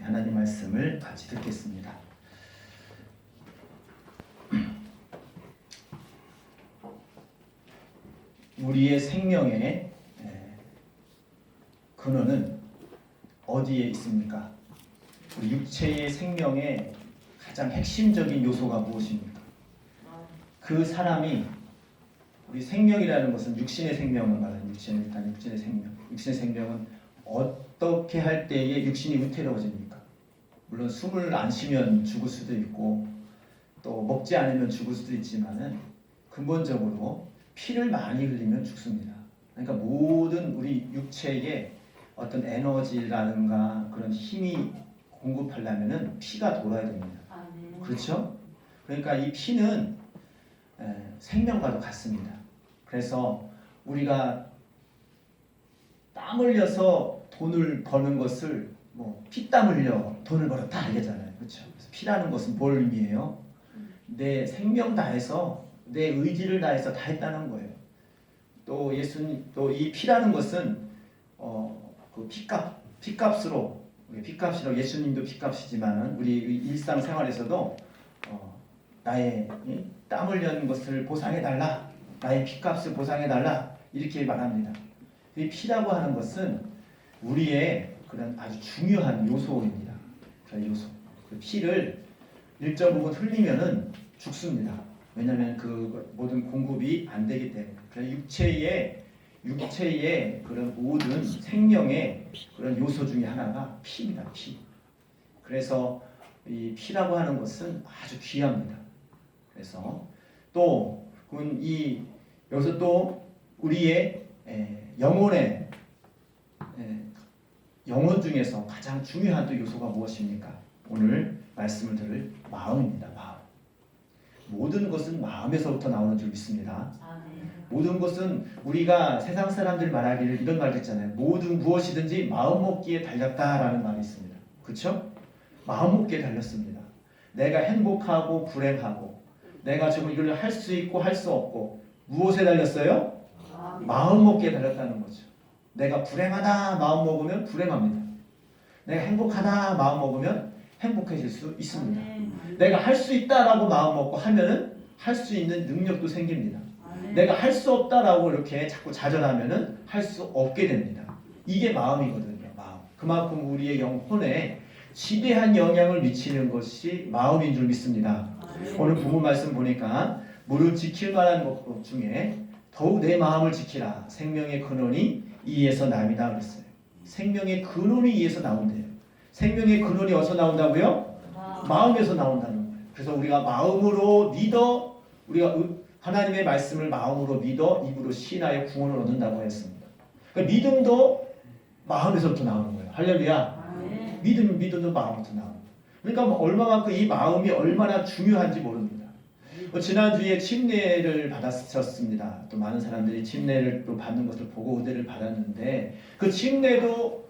하나님 말씀을 같이 듣겠습니다. 우리의 생명의 근원은 어디에 있습니까? 우리 육체의 생명의 가장 핵심적인 요소가 무엇입니까? 그 사람이 우리 생명이라는 것은 육신의 생명을 말하는 육신의 생명. 육신의 생명은 어떻게 할 때에 육신이 위태로워집니까? 물론 숨을 안 쉬면 죽을 수도 있고 또 먹지 않으면 죽을 수도 있지만은 근본적으로 피를 많이 흘리면 죽습니다. 그러니까 모든 우리 육체에 어떤 에너지라든가 그런 힘이 공급하려면은 피가 돌아야 됩니다. 그렇죠? 그러니까 이 피는 생명과도 같습니다. 그래서 우리가 땀 흘려서 돈을 버는 것을 피땀 흘려 돈을 벌었다 이거잖아요. 그렇죠? 그래서 피라는 것은 뭘 의미해요? 내 생명 다해서 내 의지를 다해서 다 했다는 거예요. 또 예수님 또 이 피라는 것은 그 피값으로 예수님도 피값이지만은 우리 일상생활에서도 나의 땀 흘리는 것을 보상해 달라, 나의 피값을 보상해 달라 이렇게 말합니다. 이 피라고 하는 것은 우리의 그런 아주 중요한 요소입니다. 그 요소. 그 피를 일정 부분 흘리면은 죽습니다. 왜냐하면 그 모든 공급이 안 되기 때문에. 그래서 육체의 그런 모든 생명의 그런 요소 중에 하나가 피입니다. 피. 그래서 이 피라고 하는 것은 아주 귀합니다. 그래서 또 여기서 또 우리의 영혼 중에서 가장 중요한 또 요소가 무엇입니까? 오늘 말씀을 들을 마음입니다. 마음. 모든 것은 마음에서부터 나오는 줄 믿습니다. 모든 것은 우리가 세상 사람들이 말하기를 이런 말도 있잖아요. 모든 무엇이든지 마음 먹기에 달렸다라는 말이 있습니다. 그렇죠? 마음 먹기에 달렸습니다. 내가 행복하고 불행하고 내가 지금 이걸 할 수 있고 할 수 없고 무엇에 달렸어요? 마음 먹기에 달렸다는 거죠. 내가 불행하다 마음 먹으면 불행합니다. 내가 행복하다 마음 먹으면 행복해질 수 있습니다. 내가 할 수 있다라고 마음 먹고 하면은 할 수 있는 능력도 생깁니다. 내가 할 수 없다라고 이렇게 자꾸 좌절하면은 할 수 없게 됩니다. 이게 마음이거든요. 마음. 그만큼 우리의 영혼에 지대한 영향을 미치는 것이 마음인 줄 믿습니다. 오늘 본문 말씀 보니까 무릇 지킬 만한 것 중에 더욱 내 마음을 지키라. 생명의 근원이 이에서 남이다 그랬어요. 생명의 근원이 이에서 나온대요. 생명의 근원이 어디서 나온다고요? 마음에서 나온다는 거예요. 그래서 우리가 마음으로 믿어, 우리가 하나님의 말씀을 마음으로 믿어 입으로 신하여 구원을 얻는다고 했습니다. 그러니까 믿음도 마음에서부터 나오는 거예요. 할렐루야. 믿음도 마음부터 나오는 거예요. 그러니까 얼마만큼 이 마음이 얼마나 중요한지 모릅니다. 지난주에 침례를 받았었습니다. 또 많은 사람들이 침례를 또 받는 것을 보고 은혜를 받았는데 그 침례도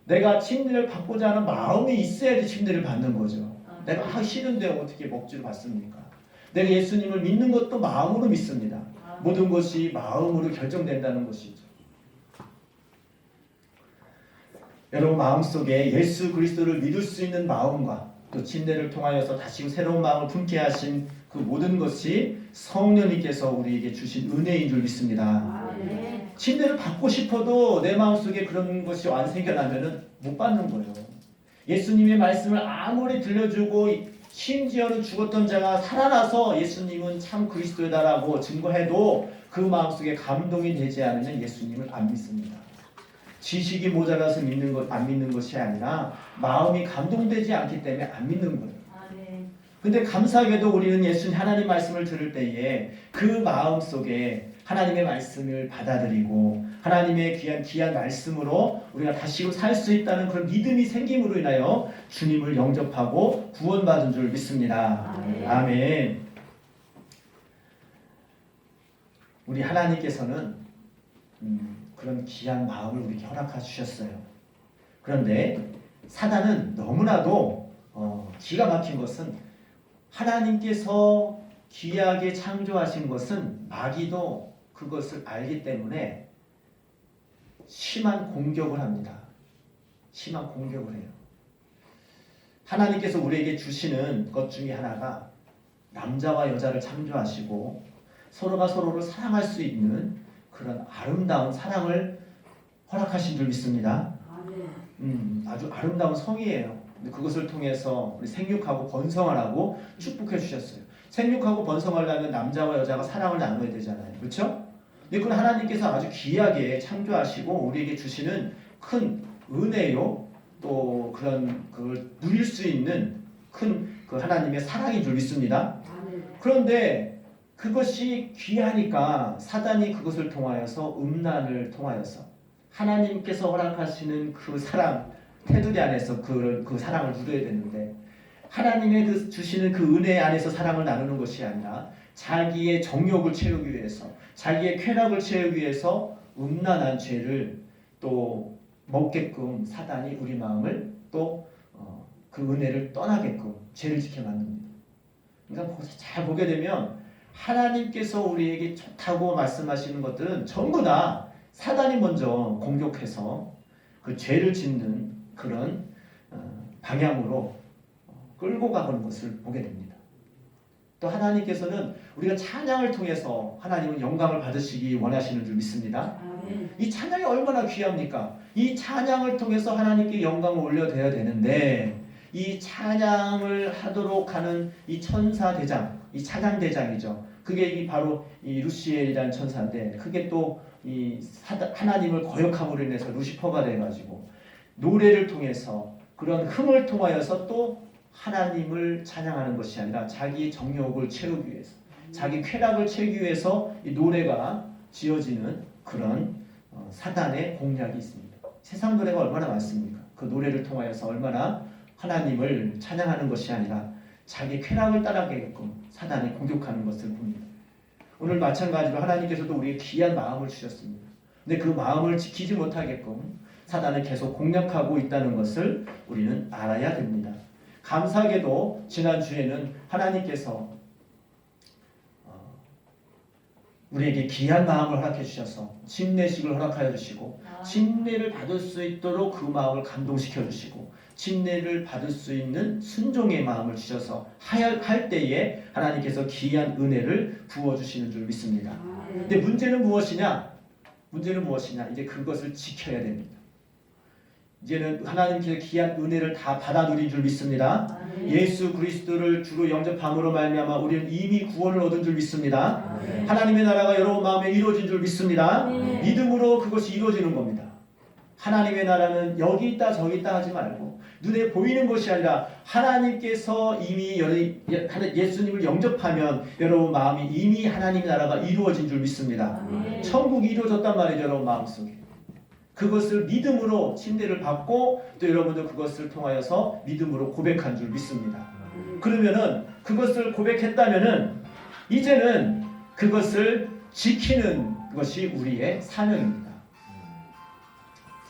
내가 침례를 받고자 하는 마음이 있어야지 침례를 받는 거죠. 내가 하기 싫은데 어떻게 억지로 받습니까? 내가 예수님을 믿는 것도 마음으로 믿습니다. 모든 것이 마음으로 결정된다는 것이죠. 여러분 마음속에 예수 그리스도를 믿을 수 있는 마음과 또 침례를 통하여서 다시 새로운 마음을 품게 하신 그 모든 것이 성령님께서 우리에게 주신 은혜인 줄 믿습니다. 침례를 받고 싶어도 내 마음속에 그런 것이 안 생겨나면은 못 받는 거예요. 예수님의 말씀을 아무리 들려주고 심지어는 죽었던 자가 살아나서 예수님은 참 그리스도다라고 증거해도 그 마음속에 감동이 되지 않으면 예수님을 안 믿습니다. 지식이 모자라서 안 믿는 것이 아니라 마음이 감동되지 않기 때문에 안 믿는 거예요. 근데 감사하게도 우리는 하나님 말씀을 들을 때에 그 마음 속에 하나님의 말씀을 받아들이고 하나님의 귀한 말씀으로 우리가 다시금 살 수 있다는 그런 믿음이 생김으로 인하여 주님을 영접하고 구원받은 줄 믿습니다. 아멘. 우리 하나님께서는 그런 귀한 마음을 우리에게 허락해 주셨어요. 그런데 사단은 너무나도 기가 막힌 것은 하나님께서 귀하게 창조하신 것은 마귀도 그것을 알기 때문에 심한 공격을 합니다. 심한 공격을 해요. 하나님께서 우리에게 주시는 것 중에 하나가 남자와 여자를 창조하시고 서로가 서로를 사랑할 수 있는 그런 아름다운 사랑을 허락하신 줄 믿습니다. 아주 아름다운 성이에요. 근데 그것을 통해서 우리 생육하고 번성하라고 축복해 주셨어요. 생육하고 번성하려면 남자와 여자가 사랑을 나눠야 되잖아요. 그렇죠? 근데 그건 하나님께서 아주 귀하게 창조하시고 우리에게 주시는 큰 은혜요. 또 그런 그걸 누릴 수 있는 큰 그 하나님의 사랑인 줄 믿습니다. 그런데 그것이 귀하니까 사단이 그것을 통하여서 음란을 통하여서 하나님께서 허락하시는 그 사랑 테두리 안에서 그 사랑을 누려야 되는데 하나님의 그 주시는 그 은혜 안에서 사랑을 나누는 것이 아니라 자기의 정욕을 채우기 위해서 자기의 쾌락을 채우기 위해서 음란한 죄를 또 먹게끔 사단이 우리 마음을 또 그 은혜를 떠나게끔 죄를 지게 만듭니다. 그러니까 잘 보게 되면 하나님께서 우리에게 좋다고 말씀하시는 것들은 전부 다 사단이 먼저 공격해서 그 죄를 짓는 그런 방향으로 끌고 가는 것을 보게 됩니다. 또 하나님께서는 우리가 찬양을 통해서 하나님은 영광을 받으시기 원하시는 줄 믿습니다. 이 찬양이 얼마나 귀합니까? 이 찬양을 통해서 하나님께 영광을 올려드려야 되는데 이 찬양을 하도록 하는 이 천사대장, 이 찬양대장이죠. 그게 바로 이 루시엘이라는 천사인데 그게 또 이 하나님을 거역함으로 인해서 루시퍼가 돼가지고 노래를 통해서 그런 흥을 통하여서 또 하나님을 찬양하는 것이 아니라 자기 정욕을 채우기 위해서 자기 쾌락을 채우기 위해서 이 노래가 지어지는 그런 사단의 공략이 있습니다. 세상 노래가 얼마나 많습니까? 그 노래를 통하여서 얼마나 하나님을 찬양하는 것이 아니라 자기 쾌락을 따라가게끔 사단이 공격하는 것을 봅니다. 오늘 마찬가지로 하나님께서도 우리에게 귀한 마음을 주셨습니다. 근데 그 마음을 지키지 못하게끔 사단은 계속 공략하고 있다는 것을 우리는 알아야 됩니다. 감사하게도 지난주에는 하나님께서 우리에게 귀한 마음을 허락해 주셔서 침례식을 허락하여 주시고 침례를 받을 수 있도록 그 마음을 감동시켜 주시고 침례를 받을 수 있는 순종의 마음을 주셔서 할 때에 하나님께서 귀한 은혜를 부어주시는 줄 믿습니다. 근데 문제는 무엇이냐? 이제 그것을 지켜야 됩니다. 이제는 하나님께서 귀한 은혜를 다 받아 누린 줄 믿습니다. 예수 그리스도를 주로 영접함으로 말미암아 우리는 이미 구원을 얻은 줄 믿습니다. 하나님의 나라가 여러분 마음에 이루어진 줄 믿습니다. 믿음으로 그것이 이루어지는 겁니다. 하나님의 나라는 여기 있다 저기 있다 하지 말고 눈에 보이는 것이 아니라 하나님께서 이미 예수님을 영접하면 여러분 마음이 이미 하나님의 나라가 이루어진 줄 믿습니다. 천국이 이루어졌단 말이죠. 여러분 마음속에. 그것을 믿음으로 침례를 받고 또 여러분도 그것을 통하여서 믿음으로 고백한 줄 믿습니다. 그러면은 그것을 고백했다면은 이제는 그것을 지키는 것이 우리의 사명입니다.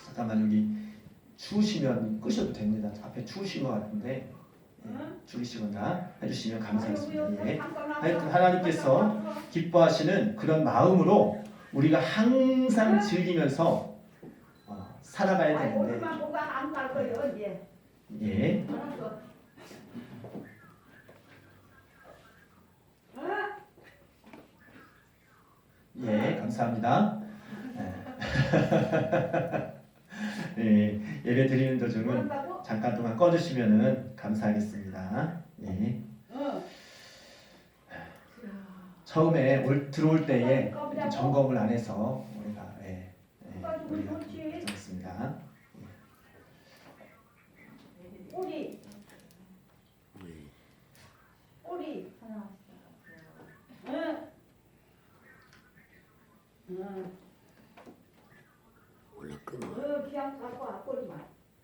잠깐만 여기 추우시면 끄셔도 됩니다. 앞에 추우신 것 같은데 줄이시거나 해주시면 감사하겠습니다. 예. 하여튼 하나님께서 기뻐하시는 그런 마음으로 우리가 항상 즐기면서 살아가야 되는데 예. 예, 감사합니다. 예, 예배 드리는 도중은 잠깐 동안 꺼주시면은 감사하겠습니다. 예. 처음에 들어올 때에 점검을 안 해서 우리가 괜찮습니다. 꼬리 원래 끊어.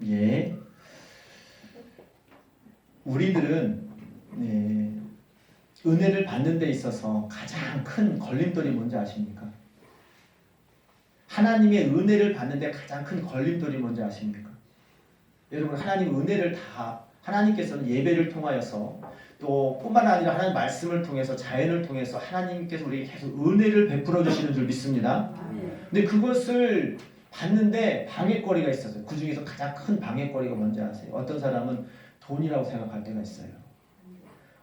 예. 우리들은 은혜를 받는 데 있어서 가장 큰 걸림돌이 뭔지 아십니까? 하나님의 은혜를 받는 데 가장 큰 걸림돌이 뭔지 아십니까? 여러분 하나님 은혜를 하나님께서는 예배를 통하여서 또 뿐만 아니라 하나님 말씀을 통해서 자연을 통해서 하나님께서 우리에게 계속 은혜를 베풀어 주시는 줄 믿습니다. 근데 그것을 받는데 방해거리가 있어서 그 중에서 가장 큰 방해거리가 뭔지 아세요? 어떤 사람은 돈이라고 생각할 때가 있어요.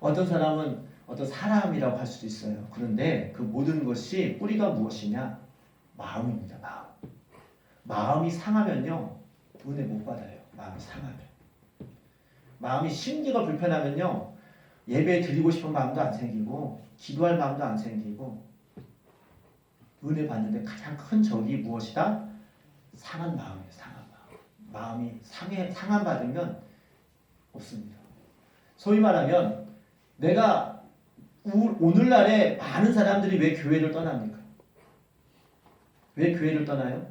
어떤 사람은 어떤 사람이라고 할 수도 있어요. 그런데 그 모든 것이 뿌리가 무엇이냐? 마음입니다. 마음. 마음이 상하면요 은혜 못 받아요. 마음이 상하면. 마음이 심기가 불편하면요 예배 드리고 싶은 마음도 안 생기고 기도할 마음도 안 생기고 은혜 받는데 가장 큰 적이 무엇이다? 상한 마음이에요. 상한 마음. 마음이 상한 받으면 없습니다. 소위 말하면 내가 오늘날에 많은 사람들이 왜 교회를 떠납니까? 왜 교회를 떠나요?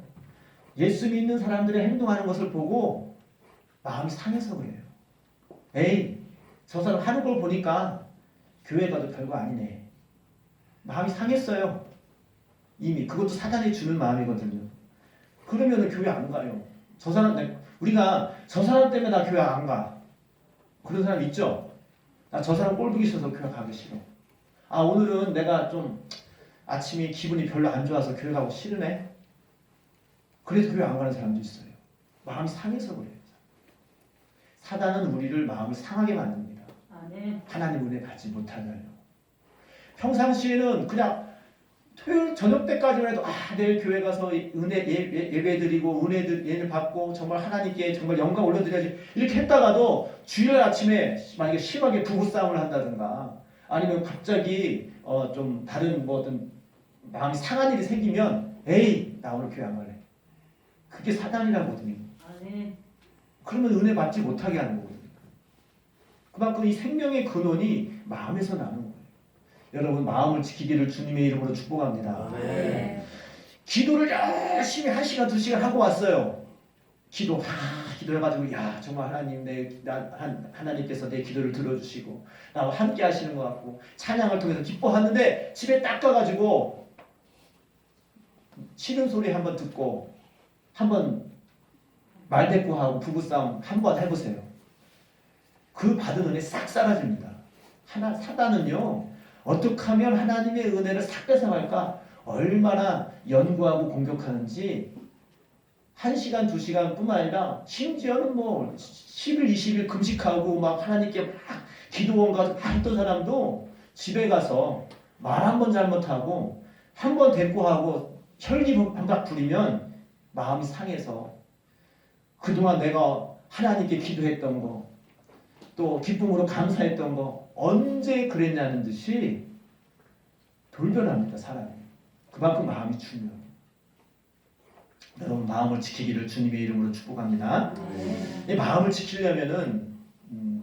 예수 믿는 사람들의 행동하는 것을 보고 마음이 상해서 그래요. 에이, 저 사람 하는 걸 보니까 교회 가도 별거 아니네. 마음이 상했어요. 이미 그것도 사단이 주는 마음이거든요. 그러면 교회 안 가요. 저 사람 우리가 저 사람 때문에 나 교회 안 가. 그런 사람 있죠? 나 저 사람 꼴 보기 싫어서 교회 가기 싫어. 아 오늘은 내가 좀 아침에 기분이 별로 안 좋아서 교회 가고 싫으네. 그래서 교회 안 가는 사람도 있어요. 마음이 상해서 그래요. 사단은 우리를 마음을 상하게 만듭니다. 하나님 은혜 받지 못하게 하려고. 평상시에는 그냥 토요일 저녁 때까지만 해도 내일 교회 가서 은혜 예배 드리고 은혜를 받고 정말 하나님께 정말 영광 올려드려야지 이렇게 했다가도 주일 아침에 만약에 심하게 부부싸움을 한다든가 아니면 갑자기 좀 다른 뭐 어떤 마음이 상한 일이 생기면 에이 나 오늘 교회 안 갈래. 그게 사단이라거든요. 그러면 은혜 받지 못하게 하는 거거든요. 그만큼 이 생명의 근원이 마음에서 나는 거예요. 여러분 마음을 지키기를 주님의 이름으로 축복합니다. 네. 기도를 열심히 1시간 2시간 하고 왔어요. 기도해가지고 정말 하나님 하나님께서 내 기도를 들어주시고 나와 함께 하시는 것 같고 찬양을 통해서 기뻐하는데 집에 딱 가가지고 싫은 소리 한번 듣고 한번 말대꾸하고 부부싸움 한번 해보세요. 그 받은 은혜 싹 사라집니다. 사단은요 어떻게 하면 하나님의 은혜를 싹 뺏어갈까 얼마나 연구하고 공격하는지 1시간 2시간 뿐만 아니라 심지어는 뭐 10일 20일 금식하고 막 하나님께 막 기도원 가서 막 했던 사람도 집에 가서 말 한 번 잘못하고 한 번 대꾸하고 혈기 반박 부리면 마음이 상해서 그동안 내가 하나님께 기도했던 거 또 기쁨으로 감사했던 거 언제 그랬냐는 듯이 돌변합니다. 사람이. 그만큼 마음이 중요해요. 여러분 마음을 지키기를 주님의 이름으로 축복합니다. 이 마음을 지키려면은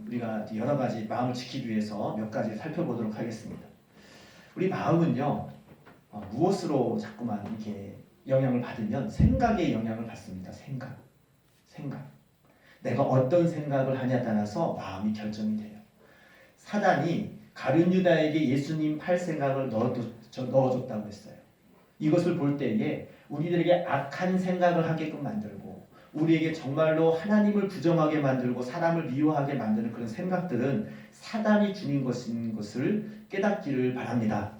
우리가 여러 가지 마음을 지키기 위해서 몇 가지 살펴보도록 하겠습니다. 우리 마음은요 무엇으로 자꾸만 이렇게 영향을 받으면 생각의 영향을 받습니다. 생각. 내가 어떤 생각을 하냐에 따라서 마음이 결정이 돼요. 사단이 가룟 유다에게 예수님 팔 생각을 넣어줬다고 했어요. 이것을 볼 때에 우리들에게 악한 생각을 하게끔 만들고 우리에게 정말로 하나님을 부정하게 만들고 사람을 미워하게 만드는 그런 생각들은 사단이 주는 것인 것을 깨닫기를 바랍니다.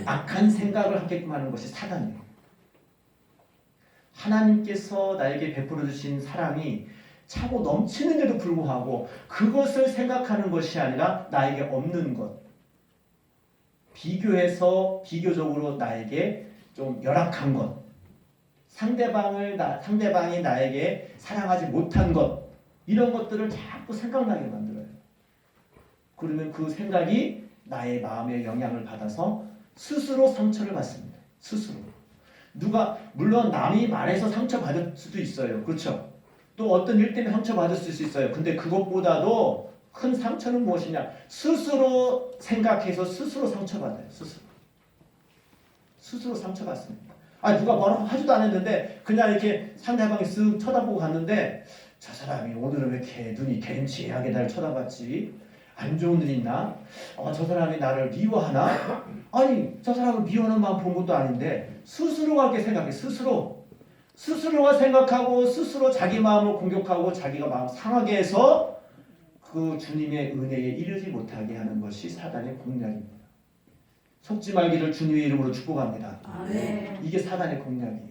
악한 생각을 하게끔 하는 것이 사단이에요. 하나님께서 나에게 베풀어 주신 사랑이 차고 넘치는데도 불구하고 그것을 생각하는 것이 아니라 나에게 없는 것, 비교적으로 나에게 좀 열악한 것, 상대방이 나에게 사랑하지 못한 것, 이런 것들을 자꾸 생각나게 만들어요. 그러면 그 생각이 나의 마음에 영향을 받아서 스스로 상처를 받습니다. 스스로. 물론 남이 말해서 상처받을 수도 있어요. 그렇죠? 또 어떤 일 때문에 상처받을 수 있어요. 근데 그것보다도 큰 상처는 무엇이냐? 스스로 생각해서 스스로 상처받아요. 스스로 상처받습니다. 누가 뭐라고 하지도 않았는데 그냥 이렇게 상대방이 쓱 쳐다보고 갔는데 저 사람이 오늘은 왜 이렇게 눈이 개림치하게 날 쳐다봤지? 안 좋은 일 있나? 저 사람이 나를 미워하나? 아니 저 사람을 미워하는 마음 본 것도 아닌데 스스로가 그렇게 생각해. 스스로가 생각하고 스스로 자기 마음을 공격하고 자기가 마음 상하게 해서 그 주님의 은혜에 이르지 못하게 하는 것이 사단의 공략입니다. 속지 말기를 주님의 이름으로 축복합니다. 아멘. 이게 사단의 공략이에요.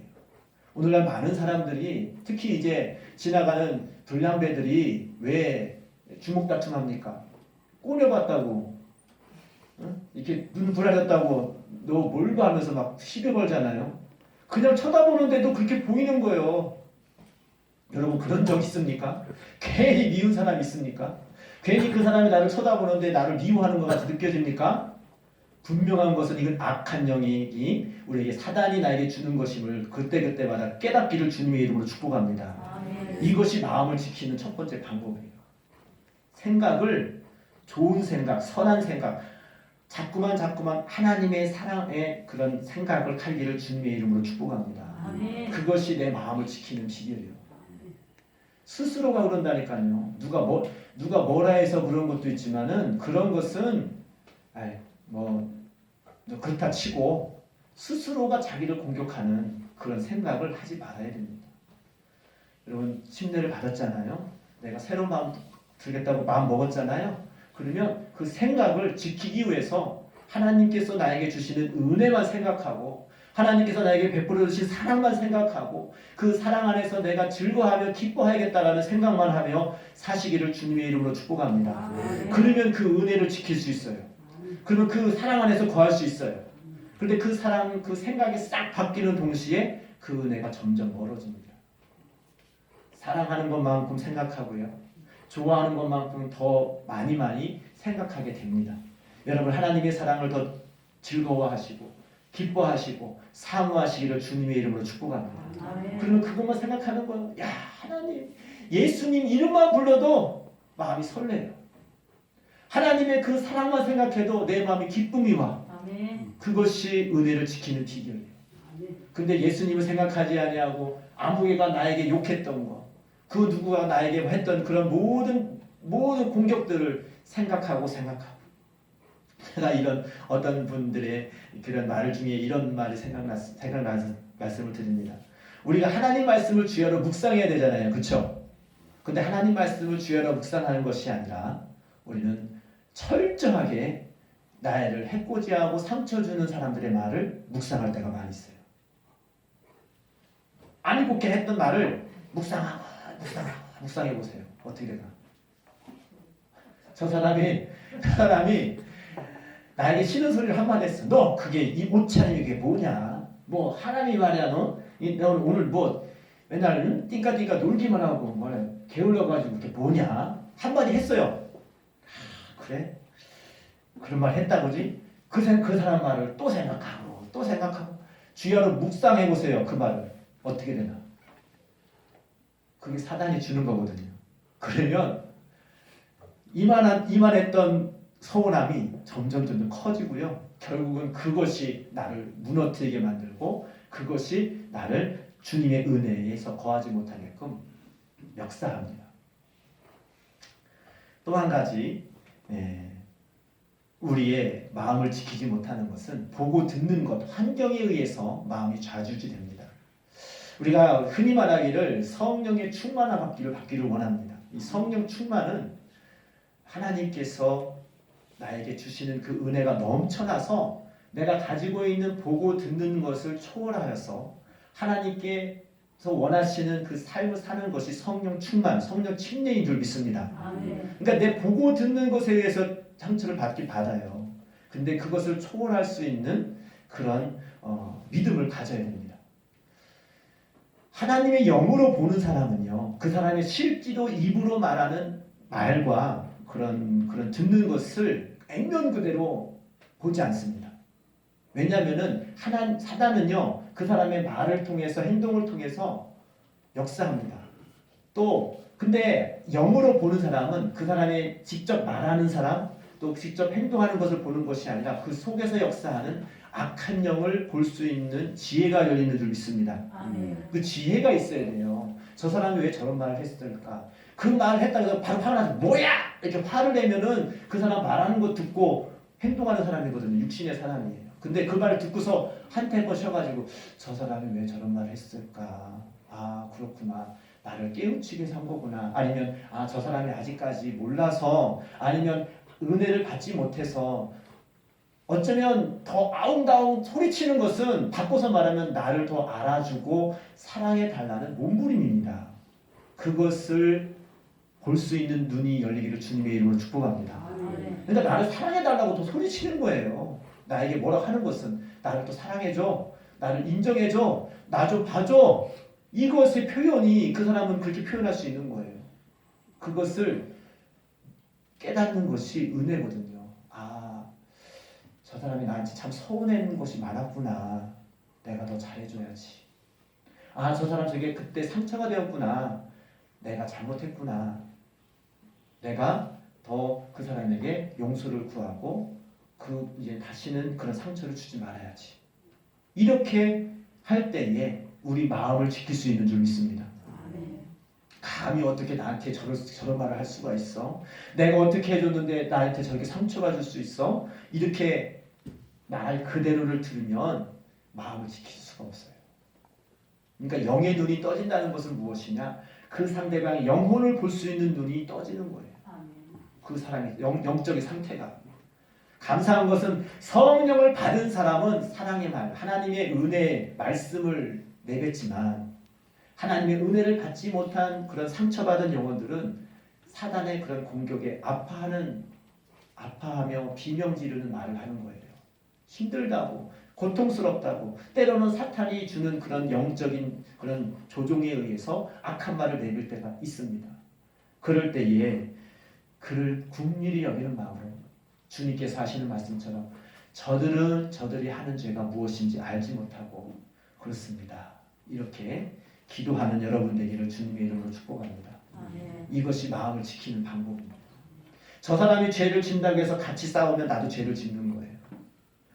오늘날 많은 사람들이 특히 이제 지나가는 불량배들이 왜 주먹다툼합니까? 꼬려봤다고, 응? 이렇게 눈 부라졌다고 너 뭘고 하면서 막 시비 걸잖아요. 그냥 쳐다보는데도 그렇게 보이는 거예요. 여러분 그런 적 있습니까? 괜히 미운 사람 있습니까? 괜히 그 사람이 나를 쳐다보는데 나를 미워하는 것 같이 느껴집니까? 분명한 것은 이건 악한 영이 우리에게 사단이 나에게 주는 것임을 그때그때마다 깨닫기를 주님의 이름으로 축복합니다. 이것이 마음을 지키는 첫 번째 방법이에요. 생각을 좋은 생각, 선한 생각, 자꾸만 하나님의 사랑의 그런 생각을 하기를 주님의 이름으로 축복합니다. 그것이 내 마음을 지키는 비결이에요. 스스로가 그런다니까요. 누가 뭐라 해서 그런 것도 있지만은 그런 것은 그렇다 치고 스스로가 자기를 공격하는 그런 생각을 하지 말아야 됩니다. 여러분 침례를 받았잖아요. 내가 새로운 마음 들겠다고 마음 먹었잖아요. 그러면 그 생각을 지키기 위해서 하나님께서 나에게 주시는 은혜만 생각하고 하나님께서 나에게 베풀어 주신 사랑만 생각하고 그 사랑 안에서 내가 즐거워하며 기뻐하겠다라는 생각만 하며 사시기를 주님의 이름으로 축복합니다. 그러면 그 은혜를 지킬 수 있어요. 그러면 그 사랑 안에서 거할 수 있어요. 그런데 그 사랑, 그 생각이 싹 바뀌는 동시에 그 은혜가 점점 멀어집니다. 사랑하는 것만큼 생각하고요. 좋아하는 것만큼 더 많이 생각하게 됩니다. 여러분 하나님의 사랑을 더 즐거워하시고 기뻐하시고 사모하시기를 주님의 이름으로 축복합니다. 그러면 그것만 생각하는 거예요. 야 하나님 예수님 이름만 불러도 마음이 설레요. 하나님의 그 사랑만 생각해도 내 마음이 기쁨이 와. 그것이 은혜를 지키는 비결이에요. 근데 예수님을 생각하지 아니하고 아무개가 나에게 욕했던 거, 그 누구가 나에게 했던 그런 모든 공격들을 생각하고 제가 이런 어떤 분들의 그런 말 중에 이런 말이 생각나서 말씀을 드립니다. 우리가 하나님 말씀을 주야로 묵상해야 되잖아요. 그렇죠? 근데 하나님 말씀을 주야로 묵상하는 것이 아니라 우리는 철저하게 나를 해코지하고 상처 주는 사람들의 말을 묵상할 때가 많이 있어요. 아니 곱게 했던 말을 묵상해 보세요. 어떻게 되나? 저 사람이 나에게 싫은 소리를 한마디 했어. 너 그게 이 옷차림이 그게 뭐냐? 뭐 하나님이 말이야 너 오늘 뭐 맨날 띵까띵까 놀기만 하고 뭐래 게을러가지고 그게 뭐냐? 한마디 했어요. 그래? 그런 말 했다고지? 그 사람 말을 또 생각하고 주야로 묵상해 보세요. 그 말을 어떻게 되나? 그게 사단이 주는 거거든요. 그러면 이만했던 서운함이 점점 커지고요. 결국은 그것이 나를 무너뜨리게 만들고 그것이 나를 주님의 은혜에서 거하지 못하게끔 역사합니다. 또 한 가지 우리의 마음을 지키지 못하는 것은 보고 듣는 것, 환경에 의해서 마음이 좌지우지됩니다. 우리가 흔히 말하기를 성령의 충만함 받기를 원합니다. 이 성령 충만은 하나님께서 나에게 주시는 그 은혜가 넘쳐나서 내가 가지고 있는 보고 듣는 것을 초월하여서 하나님께서 원하시는 그 삶을 사는 것이 성령 충만, 성령 침례인 줄 믿습니다. 그러니까 내 보고 듣는 것에 의해서 상처를 받아요. 근데 그것을 초월할 수 있는 그런 믿음을 가져야 됩니다. 하나님의 영으로 보는 사람은요, 그 사람의 실제로 입으로 말하는 말과 그런 듣는 것을 액면 그대로 보지 않습니다. 왜냐하면은 사단은요, 그 사람의 말을 통해서 행동을 통해서 역사합니다. 또 근데 영으로 보는 사람은 그 사람의 직접 말하는 사람, 또 직접 행동하는 것을 보는 것이 아니라 그 속에서 역사하는 악한 영을 볼 수 있는 지혜가 열리는 줄 믿습니다. 그 지혜가 있어야 돼요. 저 사람이 왜 저런 말을 했을까? 그 말을 했다고 해서 바로 화가 나서 뭐야! 이렇게 화를 내면은 그 사람 말하는 거 듣고 행동하는 사람이거든요. 육신의 사람이에요. 근데 그 말을 듣고서 한 템포 쉬어가지고 저 사람이 왜 저런 말을 했을까? 아 그렇구나. 나를 깨우치게 산 거구나. 아니면 저 사람이 아직까지 몰라서 아니면 은혜를 받지 못해서 어쩌면 더 아웅다웅 소리치는 것은 바꿔서 말하면 나를 더 알아주고 사랑해 달라는 몸부림입니다. 그것을 볼 수 있는 눈이 열리기를 주님의 이름으로 축복합니다. 그러니까 나를 사랑해 달라고 더 소리치는 거예요. 나에게 뭐라고 하는 것은 나를 또 사랑해줘, 나를 인정해줘, 나 좀 봐줘. 이것의 표현이 그 사람은 그렇게 표현할 수 있는 거예요. 그것을 깨닫는 것이 은혜거든요. 아, 저 사람이 나한테 참 서운한 것이 많았구나. 내가 더 잘해줘야지. 아, 저 사람 저게 그때 상처가 되었구나. 내가 잘못했구나. 내가 더 그 사람에게 용서를 구하고 이제 다시는 그런 상처를 주지 말아야지. 이렇게 할 때에 우리 마음을 지킬 수 있는 줄 믿습니다. 감히 어떻게 나한테 저런 말을 할 수가 있어? 내가 어떻게 해줬는데 나한테 저렇게 상처가 줄 수 있어? 이렇게 말 그대로를 들으면 마음을 지킬 수가 없어요. 그러니까 영의 눈이 떠진다는 것은 무엇이냐? 그 상대방의 영혼을 볼 수 있는 눈이 떠지는 거예요. 그 사람의 영적인 상태가. 감사한 것은 성령을 받은 사람은 사랑의 말, 하나님의 은혜의 말씀을 내뱉지만 하나님의 은혜를 받지 못한 그런 상처받은 영혼들은 사단의 그런 공격에 아파하며 비명 지르는 말을 하는 거예요. 힘들다고, 고통스럽다고, 때로는 사탄이 주는 그런 영적인 그런 조종에 의해서 악한 말을 내밀 때가 있습니다. 그럴 때에 그를 긍휼히 여기는 마음으로 주님께서 하시는 말씀처럼 저들이 하는 죄가 무엇인지 알지 못하고 그렇습니다. 이렇게 기도하는 여러분 되기를 주님의 이름으로 축복합니다. 이것이 마음을 지키는 방법입니다. 저 사람이 죄를 짓는다고 해서 같이 싸우면 나도 죄를 짓는 거예요.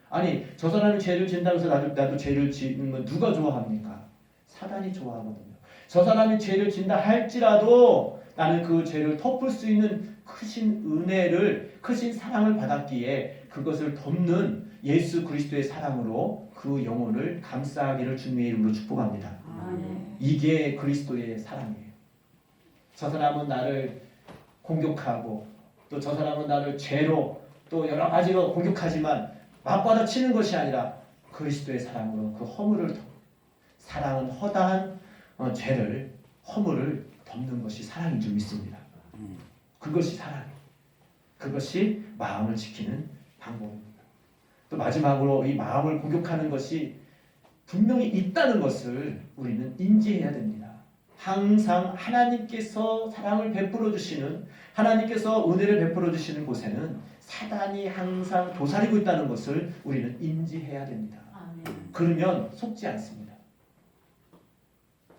아니, 저 사람이 죄를 짓는다고 해서 나도 죄를 짓는 건 누가 좋아합니까? 사단이 좋아하거든요. 저 사람이 죄를 짓는다 할지라도 나는 그 죄를 덮을 수 있는 크신 은혜를, 크신 사랑을 받았기에 그것을 덮는 예수 그리스도의 사랑으로 그 영혼을 감싸기를 주님의 이름으로 축복합니다. 이게 그리스도의 사랑이에요. 저 사람은 나를 공격하고 또 저 사람은 나를 죄로 또 여러 가지로 공격하지만 맞받아치는 것이 아니라 그리스도의 사랑으로 그 허물을 사랑은 허다한 죄를, 허물을 덮는 것이 사랑인 줄 믿습니다. 그것이 사랑이에요. 그것이 마음을 지키는 방법입니다. 또 마지막으로 이 마음을 공격하는 것이 분명히 있다는 것을 우리는 인지해야 됩니다. 항상 하나님께서 사랑을 베풀어 주시는, 하나님께서 은혜를 베풀어 주시는 곳에는 사단이 항상 도사리고 있다는 것을 우리는 인지해야 됩니다. 그러면 속지 않습니다.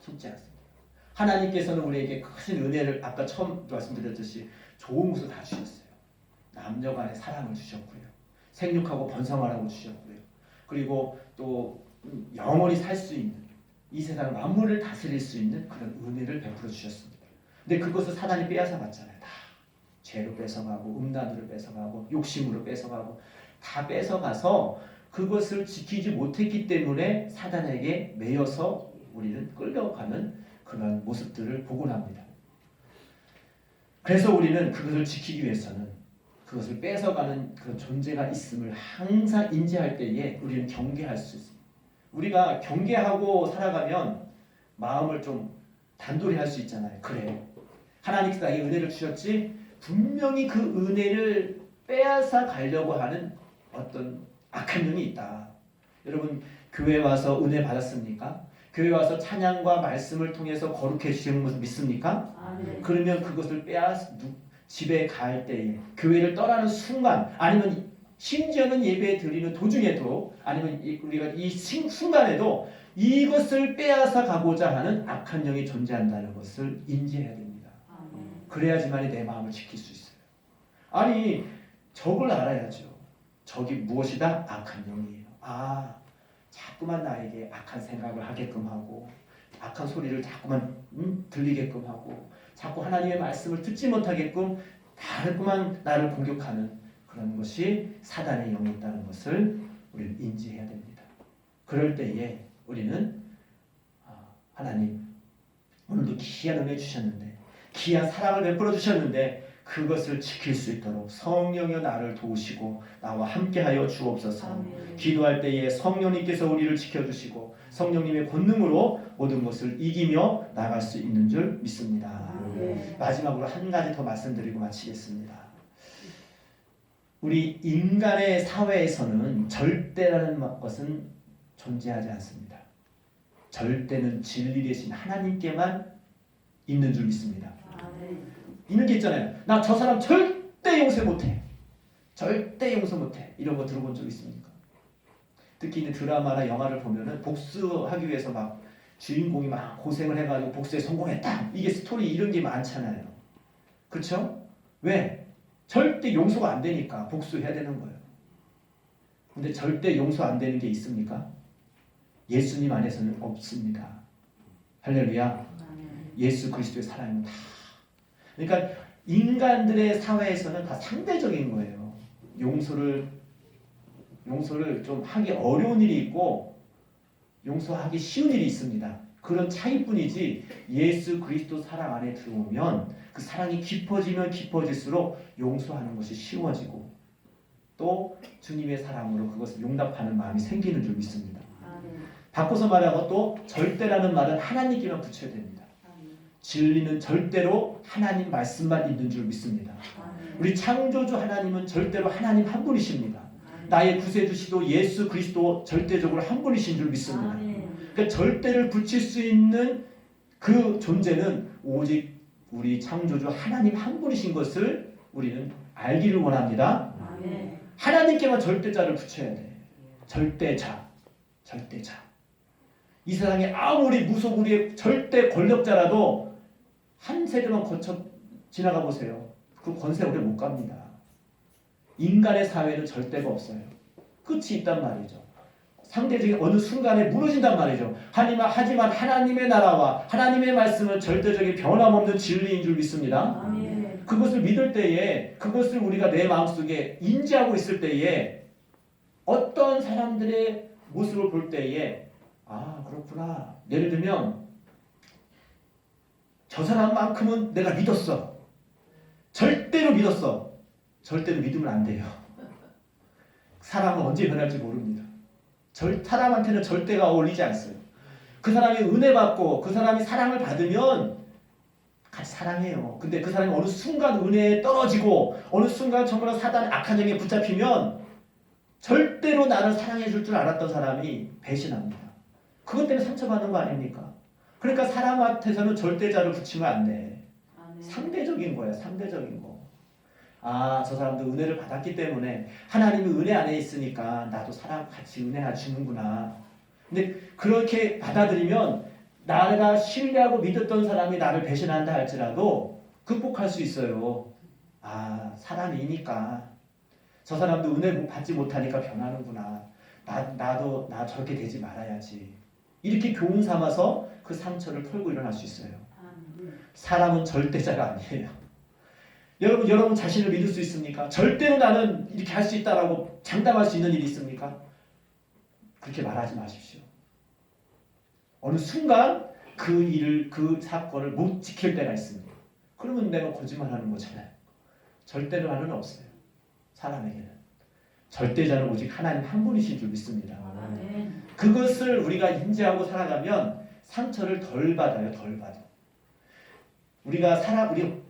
속지 않습니다. 하나님께서는 우리에게 큰 은혜를 아까 처음 말씀드렸듯이 좋은 것을 다 주셨어요. 남녀 간의 사랑을 주셨고요. 생육하고 번성하라고 주셨고요. 그리고 또 영원히 살 수 있는 이 세상 만물을 다스릴 수 있는 그런 은혜를 베풀어 주셨습니다. 근데 그것을 사단이 빼앗아 갔잖아요. 다 죄로 뺏어가고 음란으로 뺏어가고 욕심으로 뺏어가고 다 뺏어가서 그것을 지키지 못했기 때문에 사단에게 매여서 우리는 끌려가는 그런 모습들을 보곤 합니다. 그래서 우리는 그것을 지키기 위해서는 그것을 뺏어가는 그런 존재가 있음을 항상 인지할 때에 우리는 경계할 수 있습니다. 우리가 경계하고 살아가면 마음을 좀 단돌이 할 수 있잖아요. 그래, 하나님께서 나에게 은혜를 주셨지 분명히 그 은혜를 빼앗아 가려고 하는 어떤 악한 영이 있다. 여러분 교회 와서 은혜 받았습니까? 교회 와서 찬양과 말씀을 통해서 거룩해지는 것을 믿습니까? 그러면 그것을 집에 갈 때에 교회를 떠나는 순간 아니면 심지어는 예배 드리는 도중에도 아니면 우리가 이 순간에도 이것을 빼앗아 가고자 하는 악한 영이 존재한다는 것을 인지해야 됩니다. 그래야지만이 내 마음을 지킬 수 있어요. 아니 적을 알아야죠. 적이 무엇이다? 악한 영이에요. 자꾸만 나에게 악한 생각을 하게끔 하고 악한 소리를 자꾸만 들리게끔 하고 자꾸 하나님의 말씀을 듣지 못하게끔 자꾸만 나를 공격하는 그런 것이 사단의 영이 있다는 것을 우리는 인지해야 됩니다. 그럴 때에 우리는 하나님 오늘도 귀한 은혜 주셨는데 귀한 사랑을 베풀어 주셨는데 그것을 지킬 수 있도록 성령여 나를 도우시고 나와 함께하여 주옵소서. 기도할 때에 성령님께서 우리를 지켜주시고 성령님의 권능으로 모든 것을 이기며 나갈 수 있는 줄 믿습니다. 마지막으로 한 가지 더 말씀드리고 마치겠습니다. 우리 인간의 사회에서는 절대라는 것은 존재하지 않습니다. 절대는 진리 대신 하나님께만 있는 줄 믿습니다. 있는 게 있잖아요. 나 저 사람 절대 용서 못해. 절대 용서 못해. 이런 거 들어본 적 있습니까? 특히 이제 드라마나 영화를 보면은 복수하기 위해서 막 주인공이 막 고생을 해가지고 복수에 성공했다. 이게 스토리 이런 게 많잖아요. 그렇죠? 왜? 절대 용서가 안 되니까 복수해야 되는 거예요. 근데 절대 용서 안 되는 게 있습니까? 예수님 안에서는 없습니다. 할렐루야. 예수 그리스도의 사랑은 다. 그러니까 인간들의 사회에서는 다 상대적인 거예요. 용서를 좀 하기 어려운 일이 있고 용서하기 쉬운 일이 있습니다. 그런 차이뿐이지 예수 그리스도 사랑 안에 들어오면 그 사랑이 깊어지면 깊어질수록 용서하는 것이 쉬워지고 또 주님의 사랑으로 그것을 용납하는 마음이 생기는 줄 믿습니다. 바꿔서 말하고 또 절대라는 말은 하나님께만 붙여야 됩니다. 진리는 절대로 하나님 말씀만 있는 줄 믿습니다. 우리 창조주 하나님은 절대로 하나님 한 분이십니다. 나의 구세주시도 예수 그리스도 절대적으로 한 분이신 줄 믿습니다. 그러니까 절대를 붙일 수 있는 그 존재는 오직 우리 창조주 하나님 한 분이신 것을 우리는 알기를 원합니다. 하나님께만 절대자를 붙여야 돼. 절대자. 이 세상에 아무리 무소불위의 절대 권력자라도 한 세대만 거쳐 지나가 보세요. 그 권세 오래 못 갑니다. 인간의 사회는 절대가 없어요. 끝이 있단 말이죠. 상대적인 어느 순간에 무너진단 말이죠. 하지만 하나님의 나라와 하나님의 말씀은 절대적인 변함없는 진리인 줄 믿습니다. 그것을 믿을 때에 그것을 우리가 내 마음속에 인지하고 있을 때에 어떤 사람들의 모습을 볼 때에 아 그렇구나. 예를 들면 저 사람만큼은 내가 믿었어. 절대로 믿었어. 절대로 믿으면 안 돼요. 사람은 언제 변할지 모릅니다. 사람한테는 절대가 어울리지 않어요. 그 사람이 은혜 받고 그 사람이 사랑을 받으면 같이 사랑해요. 근데 그 사람이 어느 순간 은혜에 떨어지고 어느 순간 정말 사단의 악한 영에 붙잡히면 절대로 나를 사랑해 줄 줄 알았던 사람이 배신합니다. 그것 때문에 상처받는 거 아닙니까? 그러니까 사람한테서는 절대자를 붙이면 안 돼. 상대적인 거야. 상대적인 거. 아, 저 사람도 은혜를 받았기 때문에 하나님이 은혜 안에 있으니까 나도 사람 같이 은혜 주는구나. 근데 그렇게 받아들이면 나가 신뢰하고 믿었던 사람이 나를 배신한다 할지라도 극복할 수 있어요. 아, 사람이니까 저 사람도 은혜 받지 못하니까 변하는구나. 나도 저렇게 되지 말아야지. 이렇게 교훈 삼아서 그 상처를 털고 일어날 수 있어요. 사람은 절대자가 아니에요. 여러분 자신을 믿을 수 있습니까? 절대로 나는 이렇게 할 수 있다라고 장담할 수 있는 일이 있습니까? 그렇게 말하지 마십시오. 어느 순간 그 사건을 못 지킬 때가 있습니다. 그러면 내가 거짓말하는 거잖아요. 절대로는 없어요. 사람에게는. 절대자는 오직 하나님 한 분이신 줄 믿습니다. 그것을 우리가 인지하고 살아가면 상처를 덜 받아요. 덜 받아. 우리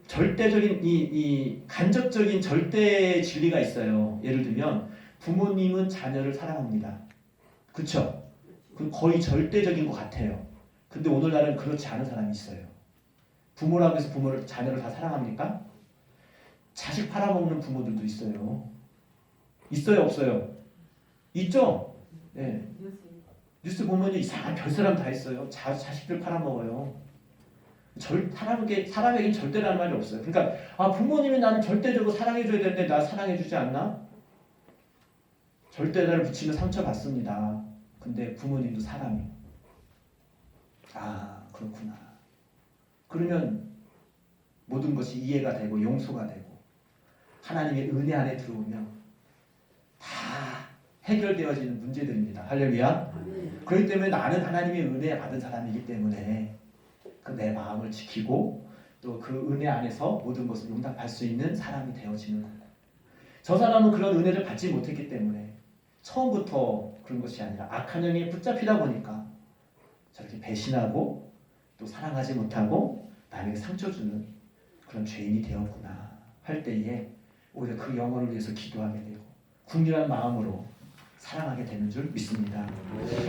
절대적인 이 간접적인 절대 진리가 있어요. 예를 들면 부모님은 자녀를 사랑합니다. 그렇죠? 그 거의 절대적인 것 같아요. 근데 오늘날은 그렇지 않은 사람이 있어요. 부모라고 해서 자녀를 다 사랑합니까? 자식 팔아먹는 부모들도 있어요. 있어요, 없어요? 있죠? 네. 뉴스 보면 이상한 별사람 다 있어요. 자식들 팔아먹어요. 사람에겐 절대라는 말이 없어요. 그러니까 부모님이 나는 절대적으로 사랑해줘야 되는데 나 사랑해주지 않나? 절대자를 붙이면 상처받습니다. 근데 부모님도 사람이에요. 아 그렇구나. 그러면 모든 것이 이해가 되고 용서가 되고 하나님의 은혜 안에 들어오면 다 해결되어지는 문제들입니다. 할렐루야. 그렇기 때문에 나는 하나님의 은혜 받은 사람이기 때문에 그 내 마음을 지키고 또 그 은혜 안에서 모든 것을 용납할 수 있는 사람이 되어지는 거고, 저 사람은 그런 은혜를 받지 못했기 때문에 처음부터 그런 것이 아니라 악한 영에 붙잡히다 보니까 저렇게 배신하고 또 사랑하지 못하고 남에게 상처 주는 그런 죄인이 되었구나 할 때에 오히려 그 영혼을 위해서 기도하게 되고 궁핍한 마음으로 사랑하게 되는 줄 믿습니다.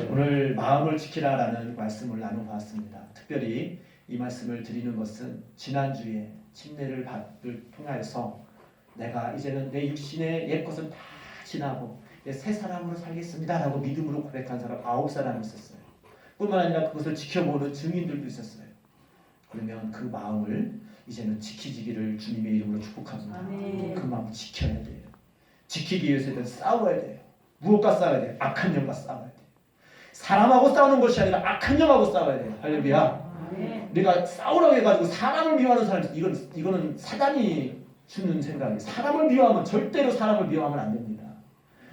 오늘 마음을 지키라라는 말씀을 나눠보았습니다. 특별히 이 말씀을 드리는 것은 지난주에 침례를 통하여서 내가 이제는 내 육신의 옛것은 다 지나고 새 사람으로 살겠습니다라고 믿음으로 고백한 사람 9사람이 있었어요. 뿐만 아니라 그것을 지켜보는 증인들도 있었어요. 그러면 그 마음을 이제는 지키지기를 주님의 이름으로 축복합니다. 아멘. 그 마음 지켜야 돼요. 지키기 위해서는 싸워야 돼요. 무엇과 싸워야 돼요? 악한 영과 싸워야 돼요. 사람하고 싸우는 것이 아니라 악한 영하고 싸워야 돼요. 할렐루야. 아멘. 내가 싸우라고 해가지고 사람을 미워하는 사람, 이거는 사단이 주는 생각이에요. 사람을 미워하면 절대로 사람을 미워하면 안 됩니다.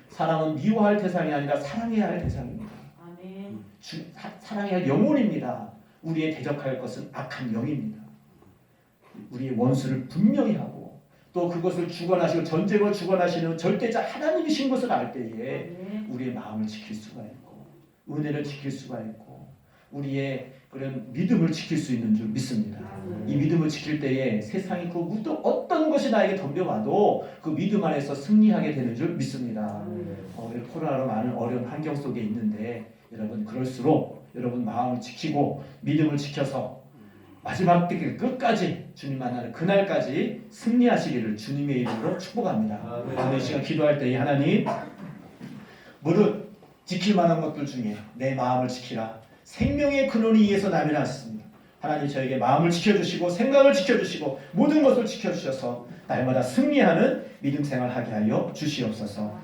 사람은 미워할 대상이 아니라 사랑해야 할 대상입니다. 아멘. 사랑해야 할 영혼입니다. 우리의 대적할 것은 악한 영입니다. 우리의 원수를 분명히 하고 또 그것을 주관하시고 전쟁을 주관하시는 절대자 하나님이신 것을 알 때에 아멘. 우리의 마음을 지킬 수가 있고 은혜를 지킬 수가 있고 우리의 그런 믿음을 지킬 수 있는 줄 믿습니다. 이 믿음을 지킬 때에 세상이 그 어떤 것이 나에게 덤벼와도 그 믿음 안에서 승리하게 되는 줄 믿습니다. 코로나로 많은 어려운 환경 속에 있는데 여러분 그럴수록 여러분 마음을 지키고 믿음을 지켜서 마지막 끝까지 주님 만나는 그날까지 승리하시기를 주님의 이름으로 축복합니다. 오늘 이 시간 기도할 때에 하나님 무릇 지킬 만한 것들 중에 내 마음을 지키라. 생명의 근원이 이에서 나면하셨습니다. 하나님 저에게 마음을 지켜주시고 생각을 지켜주시고 모든 것을 지켜주셔서 날마다 승리하는 믿음 생활하게 하여 주시옵소서.